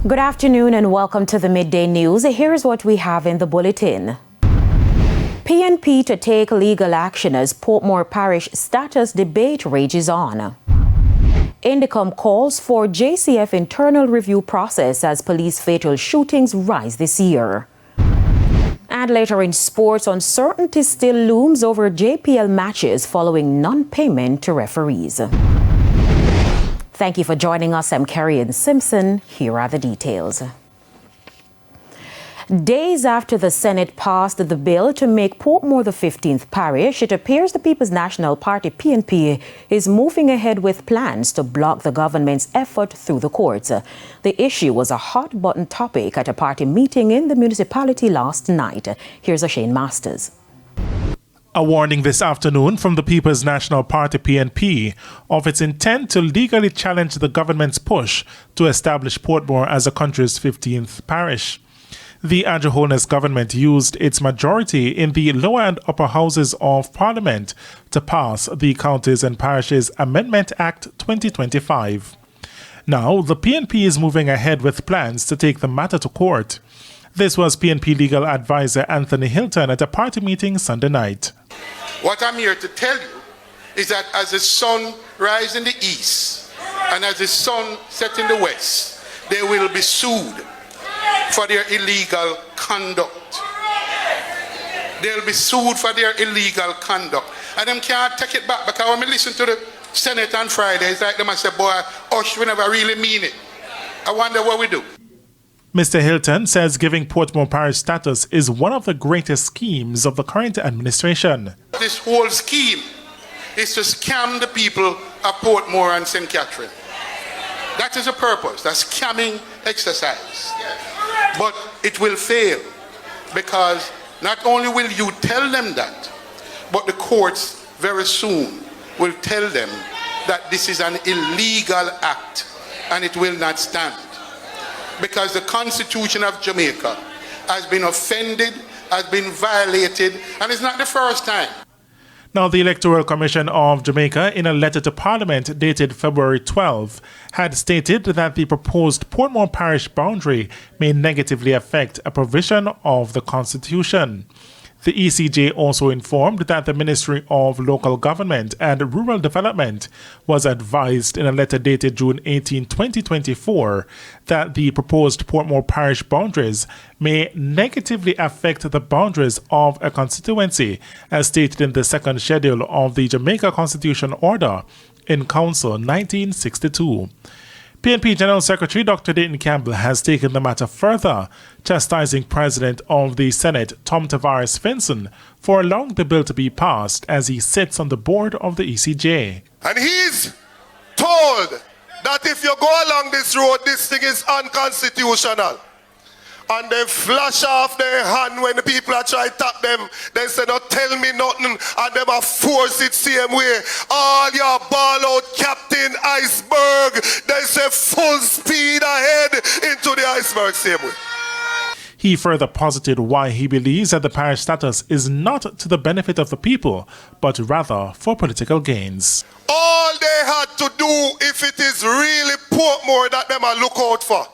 Good afternoon and welcome to the Midday News. Here's what we have in the bulletin. PNP to take legal action as Portmore Parish status debate rages on. INDECOM calls for JCF internal review process as police fatal shootings rise this year. And later in sports, uncertainty still looms over JPL matches following non-payment to referees. Thank you for joining us. I'm Kerry-Ann Simpson. Here are the details. Days after the Senate passed the bill to make Portmore the 15th parish, it appears the People's National Party, PNP, is moving ahead with plans to block the government's effort through the courts. The issue was a hot-button topic at a party meeting in the municipality last night. Here's O'Shane Masters. A warning this afternoon from the People's National Party PNP of its intent to legally challenge the government's push to establish Portmore as the country's 15th parish. The Adjohonas government used its majority in the lower and upper houses of Parliament to pass the Counties and Parishes Amendment Act 2025. Now, the PNP is moving ahead with plans to take the matter to court. This was PNP legal advisor Anthony Hilton at a party meeting Sunday night. What I'm here to tell you is that as the sun rises in the east and as the sun sets in the west, they will be sued for their illegal conduct. They'll be sued for their illegal conduct. And them can't take it back because when I listen to the Senate on Friday, it's like them I say, boy, Ush, we never really mean it. I wonder what we do. Mr. Hilton says giving Portmore Parish status is one of the greatest schemes of the current administration. This whole scheme is to scam the people of Portmore and St. Catherine. That is the purpose, the scamming exercise. But it will fail because not only will you tell them that, but the courts very soon will tell them that this is an illegal act and it will not stand. Because the Constitution of Jamaica has been offended, has been violated, and it's not the first time. Now, the Electoral Commission of Jamaica, in a letter to Parliament dated February 12, had stated that the proposed Portmore Parish boundary may negatively affect a provision of the Constitution. The ECJ also informed that the Ministry of Local Government and Rural Development was advised in a letter dated June 18, 2024, that the proposed Portmore Parish boundaries may negatively affect the boundaries of a constituency, as stated in the second schedule of the Jamaica Constitution Order in Council 1962. PNP General Secretary Dr. Dayton Campbell has taken the matter further, chastising President of the Senate Tom Tavares Finson for allowing the bill to be passed as he sits on the board of the ECJ. And he's told that if you go along this road, this thing is unconstitutional. And they flash off their hand when the people are trying to tap them. They say, don't tell me nothing. And they will force it same way. All your ball out Captain Iceberg. They say full speed ahead into the iceberg same way. He further posited why he believes that the parish status is not to the benefit of the people, but rather for political gains. All they had to do, if it is really Portmore that them are look out for,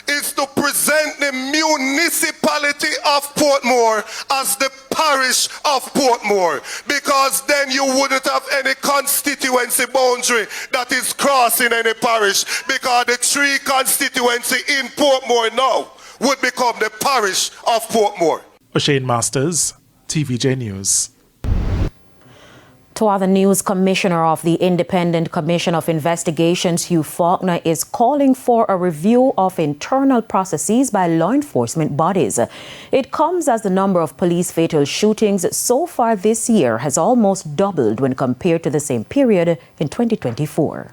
is to present the municipality of Portmore as the parish of Portmore, because then you wouldn't have any constituency boundary that is crossing any parish, because the three constituency in Portmore now would become the parish of Portmore. O'Shane Masters, TVJ News. To other news, Commissioner of the Independent Commission of Investigations, Hugh Faulkner, is calling for a review of internal processes by law enforcement bodies. It comes as the number of police fatal shootings so far this year has almost doubled when compared to the same period in 2024.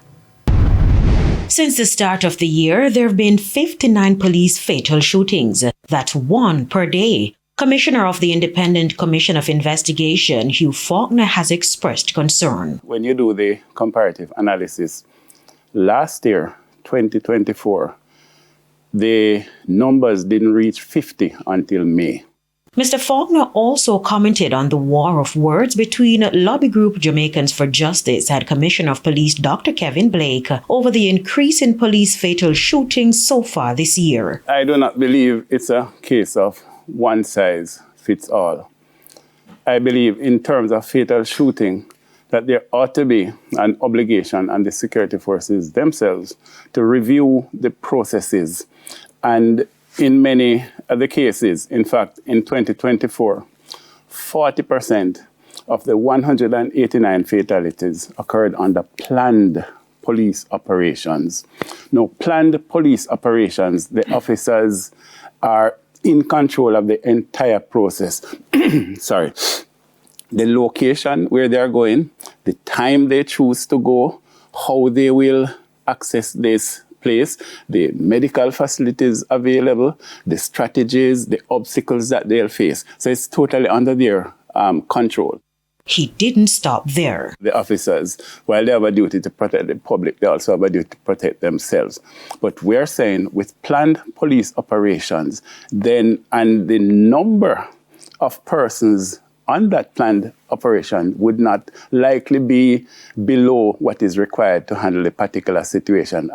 Since the start of the year, there have been 59 police fatal shootings. That's one per day. Commissioner of the Independent Commission of Investigation, Hugh Faulkner, has expressed concern. When you do the comparative analysis, last year, 2024, the numbers didn't reach 50 until May. Mr. Faulkner also commented on the war of words between lobby group Jamaicans for Justice and Commissioner of Police Dr. Kevin Blake over the increase in police fatal shootings so far this year. I do not believe it's a case of one size fits all. I believe in terms of fatal shooting that there ought to be an obligation on the security forces themselves to review the processes. And in many of the cases, in fact, in 2024, 40% of the 189 fatalities occurred under planned police operations. Now, planned police operations, the officers are in control of the entire process. Sorry. The location where they are going, the time they choose to go, how they will access this place, the medical facilities available, the strategies, the obstacles that they'll face. So it's totally under their control. He didn't stop there. The officers, while they have a duty to protect the public, they also have a duty to protect themselves. But we're saying with planned police operations, then, and the number of persons on that planned operation would not likely be below what is required to handle a particular situation.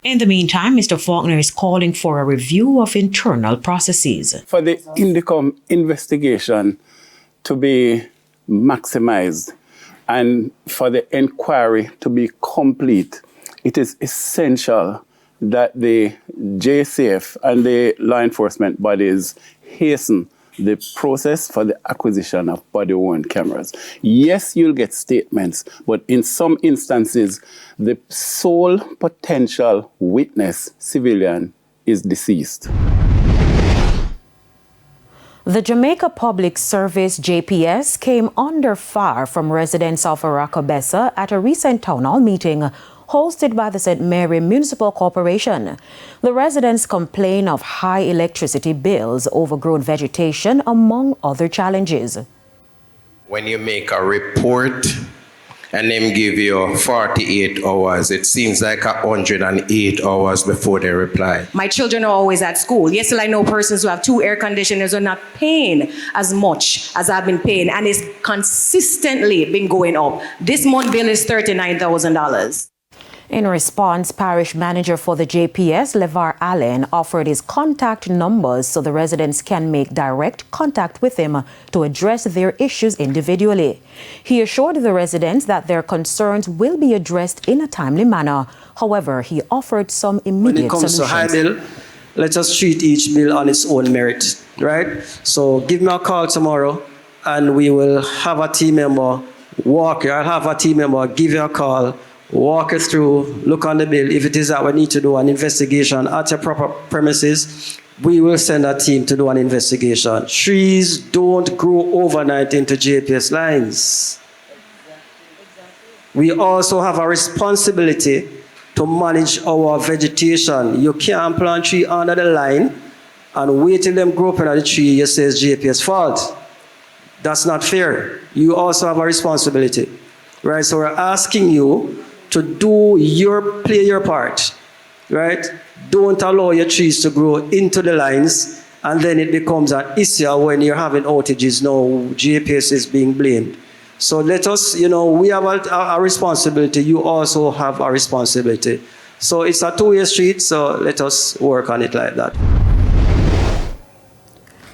In the meantime, Mr. Faulkner is calling for a review of internal processes. For the INDECOM investigation to be maximized and for the inquiry to be complete, it is essential that the JCF and the law enforcement bodies hasten the process for the acquisition of body-worn cameras. Yes, you'll get statements, but in some instances, the sole potential witness, civilian, is deceased. The Jamaica Public Service, JPS, came under fire from residents of Aracabessa at a recent town hall meeting hosted by the St. Mary Municipal Corporation. The residents complain of high electricity bills, overgrown vegetation, among other challenges. When you make a report and them give you 48 hours, it seems like 108 hours before they reply. My children are always at school. Yes, I know persons who have 2 air conditioners who are not paying as much as I've been paying, and it's consistently been going up. This month bill is $39,000. In response, parish manager for the JPS, LeVar Allen, offered his contact numbers so the residents can make direct contact with him to address their issues individually. He assured the residents that their concerns will be addressed in a timely manner. However, he offered some immediate solutions. When it comes to high bill, let us treat each bill on its own merit, right? So give me a call tomorrow and we will have a team member I'll have a team member give you a call, walk it through, look on the bill. If it is that we need to do an investigation at your proper premises, we will send a team to do an investigation. Trees don't grow overnight into JPS lines. We also have a responsibility to manage our vegetation. You can't plant tree under the line and wait till them grow up in the tree, you say it's JPS fault. That's not fair. You also have a responsibility, right? So we're asking you to play your part, right? Don't allow your trees to grow into the lines, and then it becomes an issue when you're having outages. Now, JPS is being blamed. So let us, we have a responsibility. You also have a responsibility. So it's a two-way street, so let us work on it like that.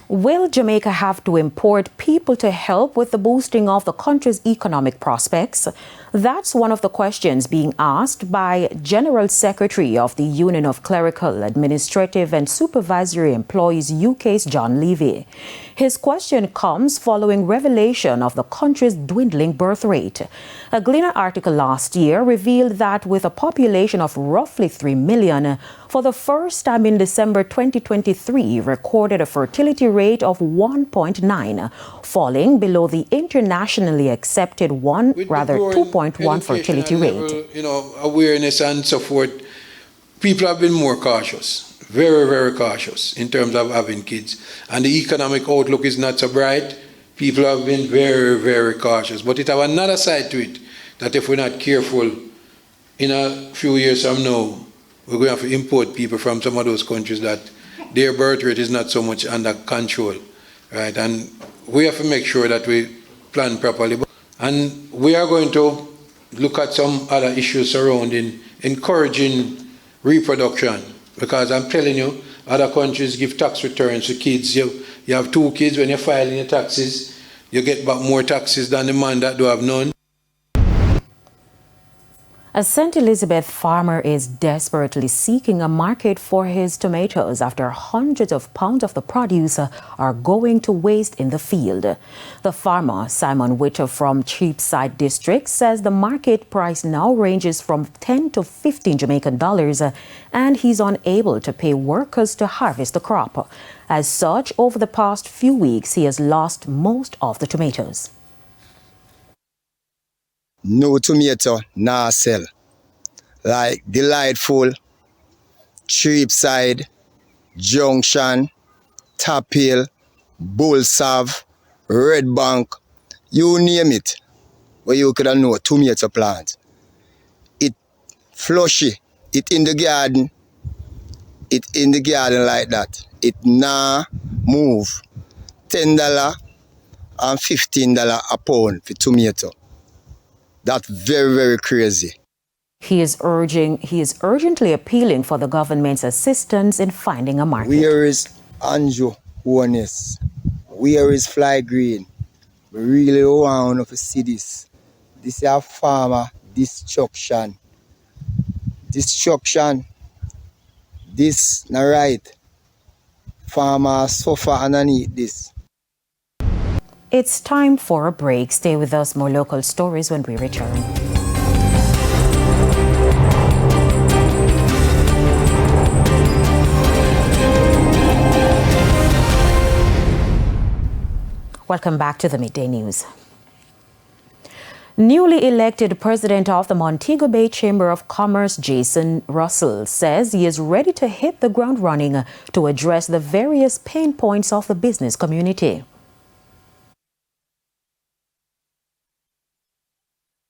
Will Jamaica have to import people to help with the boosting of the country's economic prospects? That's one of the questions being asked by General Secretary of the Union of Clerical, Administrative and Supervisory Employees UK's John Levy. His question comes following revelation of the country's dwindling birth rate. A Gleaner article last year revealed that with a population of roughly 3 million, for the first time in December 2023 recorded a fertility rate of 1.9, falling below the internationally accepted 2.1 fertility rate. Awareness and so forth, people have been more cautious, very, very cautious in terms of having kids. And the economic outlook is not so bright. People have been very, very cautious. But it has another side to it, that if we're not careful, in a few years from now, we're going to have to import people from some of those countries that their birth rate is not so much under control. right? And we have to make sure that we plan properly. And we are going to look at some other issues surrounding encouraging reproduction, because I'm telling you, other countries give tax returns to kids. You have 2 kids, when you're filing your taxes, you get back more taxes than the man that do have none. A St. Elizabeth farmer is desperately seeking a market for his tomatoes after hundreds of pounds of the produce are going to waste in the field. The farmer, Simon Witter from Cheapside District, says the market price now ranges from 10 to 15 Jamaican dollars and he's unable to pay workers to harvest the crop. As such, over the past few weeks, he has lost most of the tomatoes. No tomato, nah sell. Like Delightful, Cheapside, Junction, Top Hill, Bullsav, Red Bank, you name it, where you could have know tomato plant. It flushy, it in the garden like that. It nah move. $10 and $15 a pound for tomato. That's very, very crazy. He is urgently appealing for the government's assistance in finding a market. Where is Anjo Honest? Where is Fly Green? We really want to see this. This is a farmer destruction. Destruction. This not right. Farmers suffer underneath this. It's time for a break. Stay with us. More local stories when we return. Welcome back to the Midday News. Newly elected president of the Montego Bay Chamber of Commerce, Jason Russell, says he is ready to hit the ground running to address the various pain points of the business community.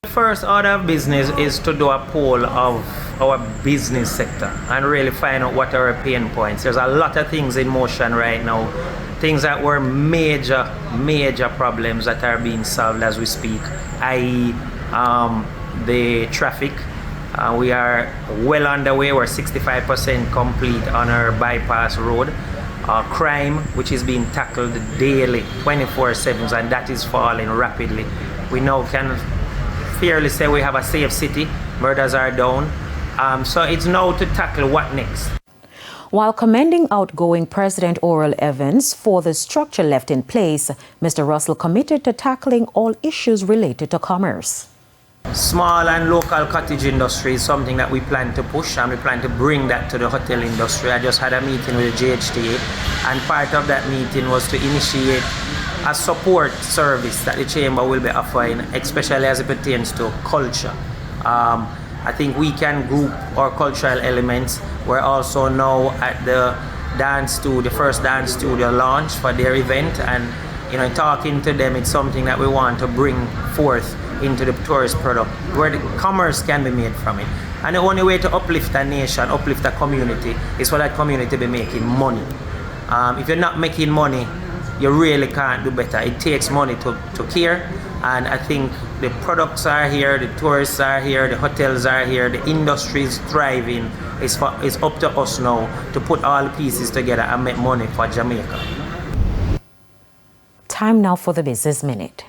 The first order of business is to do a poll of our business sector and really find out what are our pain points. There's a lot of things in motion right now. Things that were major problems that are being solved as we speak, i.e. the traffic. We are well underway. We're 65% complete on our bypass road. Crime, which is being tackled daily, 24/7, and that is falling rapidly. We now can fairly say we have a safe city. Murders are down. So it's now to tackle what next. While commending outgoing President Oral Evans for the structure left in place, Mr. Russell committed to tackling all issues related to commerce. Small and local cottage industry is something that we plan to push, and we plan to bring that to the hotel industry. I just had a meeting with the JHTA, and part of that meeting was to initiate a support service that the chamber will be offering, especially as it pertains to culture. I think we can group our cultural elements. We're also now at the first dance studio launch for their event, and talking to them, it's something that we want to bring forth into the tourist product, where the commerce can be made from it. And the only way to uplift a nation, uplift a community, is for that community to be making money. If you're not making money, you really can't do better. It takes money to care. And I think the products are here, the tourists are here, the hotels are here, the industry is thriving. It's up to us now to put all the pieces together and make money for Jamaica. Time now for the Business Minute.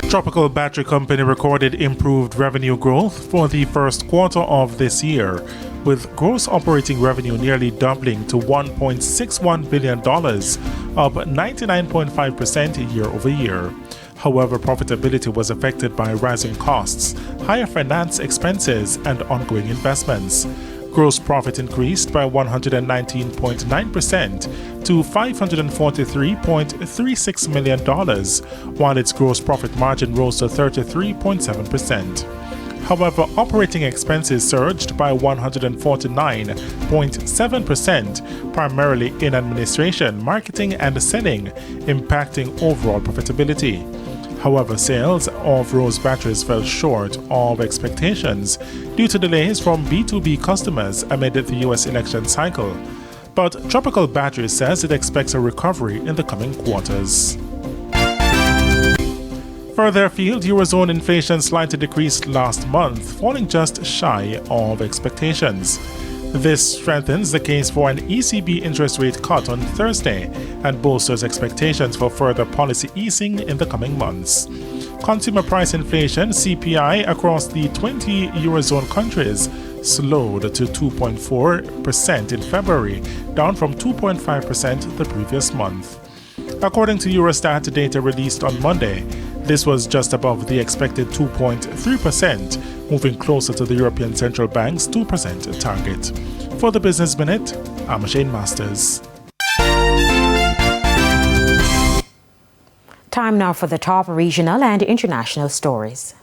Tropical Battery Company recorded improved revenue growth for the first quarter of this year, with gross operating revenue nearly doubling to $1.61 billion, up 99.5% year over year. However, profitability was affected by rising costs, higher finance expenses, and ongoing investments. Gross profit increased by 119.9% to $543.36 million, while its gross profit margin rose to 33.7%. However, operating expenses surged by 149.7%, primarily in administration, marketing, and selling, impacting overall profitability. However, sales of Rose batteries fell short of expectations due to delays from B2B customers amid the U.S. election cycle. but Tropical Battery says it expects a recovery in the coming quarters. Further afield, Eurozone inflation slightly decreased last month, falling just shy of expectations. This strengthens the case for an ECB interest rate cut on Thursday and bolsters expectations for further policy easing in the coming months. Consumer price inflation, CPI, across the 20 Eurozone countries slowed to 2.4% in February, down from 2.5% the previous month. According to Eurostat data released on Monday, this was just above the expected 2.3%, moving closer to the European Central Bank's 2% target. For the Business Minute, I'm Shane Masters. Time now for the top regional and international stories.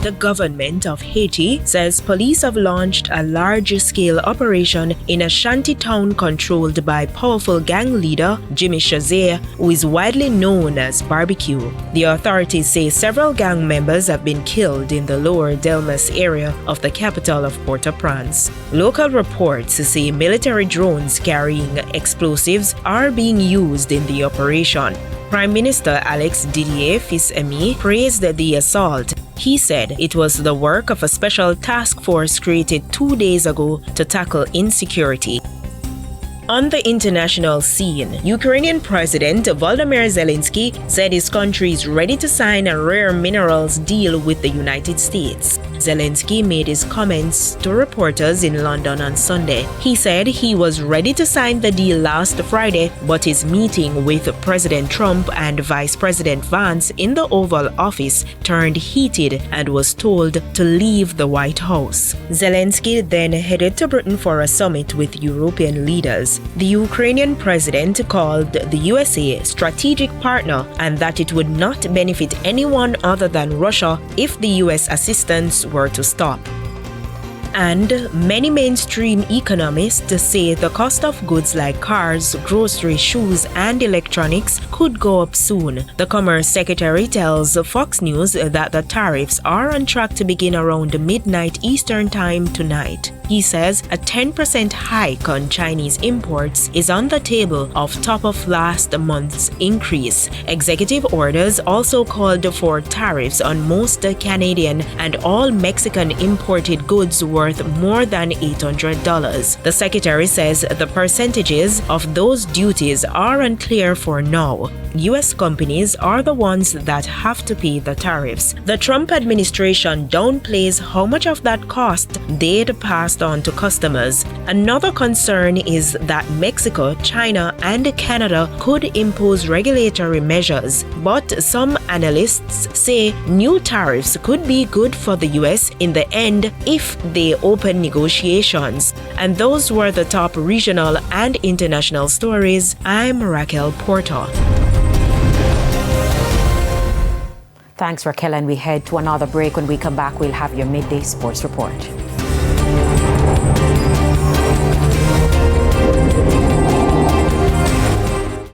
The government of Haiti says police have launched a large-scale operation in a shanty town controlled by powerful gang leader Jimmy Chazé, who is widely known as Barbecue. The authorities say several gang members have been killed in the lower Delmas area of the capital of Port-au-Prince. Local reports say military drones carrying explosives are being used in the operation. Prime Minister Alex Didier Fils-Aimé praised the assault. He said it was the work of a special task force created 2 days ago to tackle insecurity. On the international scene, Ukrainian President Volodymyr Zelensky said his country is ready to sign a rare minerals deal with the United States. Zelensky made his comments to reporters in London on Sunday. He said he was ready to sign the deal last Friday, but his meeting with President Trump and Vice President Vance in the Oval Office turned heated and was told to leave the White House. Zelensky then headed to Britain for a summit with European leaders. The Ukrainian president called the USA a strategic partner and that it would not benefit anyone other than Russia if the US assistance were to stop. And many mainstream economists say the cost of goods like cars, groceries, shoes, and electronics could go up soon. The Commerce Secretary tells Fox News that the tariffs are on track to begin around midnight Eastern Time tonight. He says a 10% hike on Chinese imports is on the table off top of last month's increase. Executive orders also called for tariffs on most Canadian and all Mexican imported goods worth more than $800. The secretary says the percentages of those duties are unclear for now. U.S. companies are the ones that have to pay the tariffs. The Trump administration downplays how much of that cost they'd passed on to customers. Another concern is that Mexico, China, and Canada could impose regulatory measures. But some analysts say new tariffs could be good for the U.S. in the end if they open negotiations. And those were the top regional and international stories. I'm Raquel Porter. Thanks, Raquel, and we head to another break. When we come back, we'll have your midday sports report.